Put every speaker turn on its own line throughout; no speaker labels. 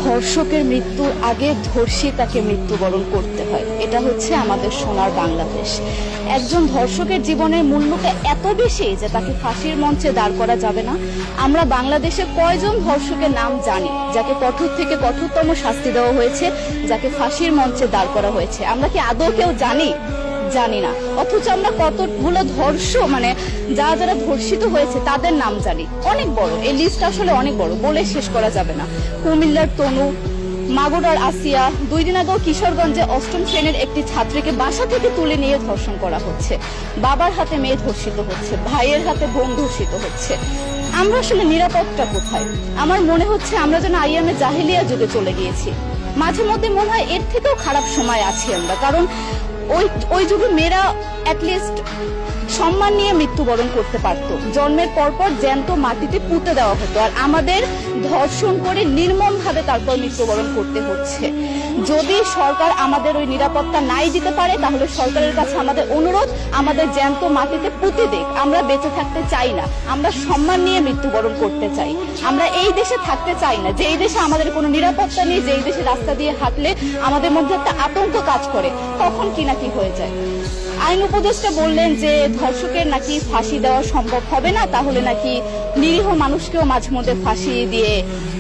ধর্ষকের মৃত্যুর আগে ধর্ষী তাকে মৃত্যুবরণ করতে হয়। এটা হচ্ছে আমাদের সোনার বাংলাদেশ। একজন ধর্ষকের জীবনের মূল্যটা এত বেশি যে তাকে ফাঁসির মঞ্চে দাঁড় করা যাবে না। আমরা বাংলাদেশে কয়জন ধর্ষকের নাম জানি যাকে কঠোর থেকে কঠোরতম শাস্তি দেওয়া হয়েছে, যাকে ফাঁসির মঞ্চে দাঁড় করা হয়েছে? আমরা কি আদৌ কেউ জানি না। অথচ আমরা কতগুলো যারা ধর্ষিত হয়েছে তাদের নাম জানি, অনেক বড়। এই লিস্ট আসলে অনেক বড়, বলে শেষ করা যাবে না। কুমিল্লার তনু, মাগুরার আসিয়া, 2 দিন আগেও কিশোরগঞ্জে 8ম শ্রেণীর একটি ছাত্রীকে বাসা থেকে তুলে নিয়ে ধর্ষণ করা হচ্ছে। বাবার হাতে মেয়ে ধর্ষিত হচ্ছে, ভাইয়ের হাতে বোন ধর্ষিত হচ্ছে। আমরা আসলে নিরাপদটা কোথায়? আমার মনে হচ্ছে আমরা যেন আইয়ামে জাহিলিয়া যুগে চলে গিয়েছি। মাঝে মধ্যে মনে হয় এর থেকেও খারাপ সময় আছি আমরা, কারণ ওই যুগে মেয়েরা অ্যাটলিস্ট সম্মান নিয়ে মৃত্যুবরণ করতে পারত। জন্মের পরপর জ্যান্ত মাটিতে পুঁতে দেওয়া হতো, আর আমাদের ধর্ষণ করে নির্মম ভাবে তারপর মৃত্যুবরণ করতে হচ্ছে। যদি সরকার আমাদের ওই নিরাপত্তা নাই দিতে পারে, তাহলে সরকারের কাছে আমাদের অনুরোধ, আমাদের জ্যান্ত মাটিতে পুঁতে দেখ। আমরা বেঁচে থাকতে চাই না, আমরা সম্মান নিয়ে মৃত্যুবরণ করতে চাই। আমরা এই দেশে থাকতে চাই না যে এই দেশে আমাদের কোনো নিরাপত্তা নেই, যে এই দেশে রাস্তা দিয়ে হাঁটলে আমাদের মধ্যে একটা আতঙ্ক কাজ করে, তখন কি না কি হয়ে যায়। আইন উপদেষ্টা বললেন যে ধর্ষকের নাকি ফাঁসি দেওয়া সম্ভব হবে না, তাহলে নাকি নিরীহ মানুষকেও মাঝে মধ্যে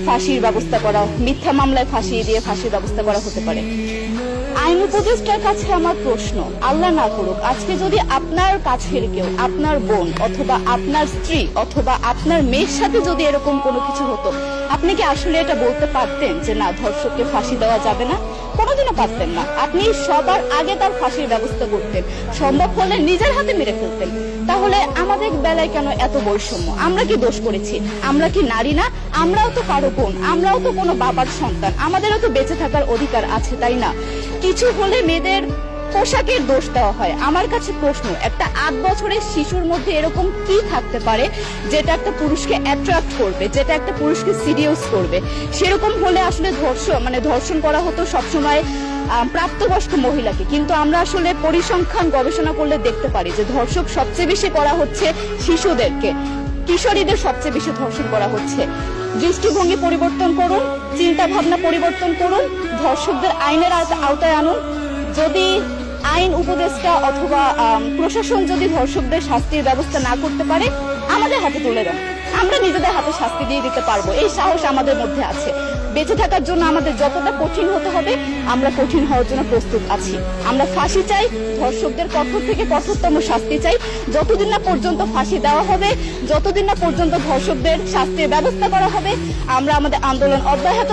ফাঁসির ব্যবস্থা করা, মিথ্যা মামলায় ফাঁসিয়ে দিয়ে ফাঁসির ব্যবস্থা করা হতে পারে। আইন উপদেষ্টার কাছে আমার প্রশ্ন, আল্লাহ না করুক আজকে যদি আপনার কাছের কেউ, আপনার বোন অথবা আপনার স্ত্রী অথবা আপনার মেয়ের সাথে যদি এরকম কোনো কিছু হতো, আপনি কি আসলে এটা বলতে পারতেন যে না, ধর্ষককে ফাঁসি দেওয়া যাবে না? কোনোদিনও পারতেন না। আপনি সবার আগে তার ফাঁসির ব্যবস্থা করতেন, সম্ভব হলে নিজের হাতে মেরে ফেলতেন। তাহলে আমাদের বেলায় কেন এত বৈষম্য? আমরা কি দোষ করেছি? আমরা কি নারী না? আমরাও তো কারো বোন, আমরাও তো কোনো বাবার সন্তান, আমাদেরও তো বেঁচে থাকার অধিকার আছে, তাই না? কিছু হলে মেয়েদের পোশাকের দোষ দেওয়া হয়। আমার কাছে প্রশ্ন, একটা 8 বছরের শিশুর মধ্যে এরকম কি থাকতে পারে যেটা একটা পুরুষকে অ্যাট্রাক্ট করবে, যেটা একটা পুরুষকে সিরিয়াস করবে? সেরকম হলে আসলে ধর্ষণ করা হতো সবসময় প্রাপ্তবয়স্ক মহিলাকে। কিন্তু আমরা আসলে পরিসংখ্যান গবেষণা করলে দেখতে পারি যে ধর্ষক সবচেয়ে বেশি করা হচ্ছে শিশুদেরকে, কিশোরীদের সবচেয়ে বেশি ধর্ষণ করা হচ্ছে। দৃষ্টিভঙ্গি পরিবর্তন করুন, চিন্তা ভাবনা পরিবর্তন করুন, ধর্ষকদের আইনের আওতায় আনুন। যদি আইন উপদেষ্টা অথবা প্রশাসন যদি ধর্ষকদের শাস্তির ব্যবস্থা না করতে পারে, আমাদের হাতে তুলে দেন, আমরা নিজেদের হাতে শাস্তি দিয়ে দিতে পারবো। এই সাহস আমাদের মধ্যে আছে। বেঁচে থাকার জন্য আমাদের যতটা কঠিন হতে হবে, আমরা কঠিন হওয়ার জন্য প্রস্তুত আছি। আমরা ফাঁসি চাই, ধর্ষকদের কঠোর থেকে কঠোরতম শাস্তি চাই। যতদিন না পর্যন্ত ফাঁসি দেওয়া হবে, যতদিন না পর্যন্ত ধর্ষকদের শাস্তির ব্যবস্থা করা হবে, আমরা আমাদের আন্দোলন অব্যাহত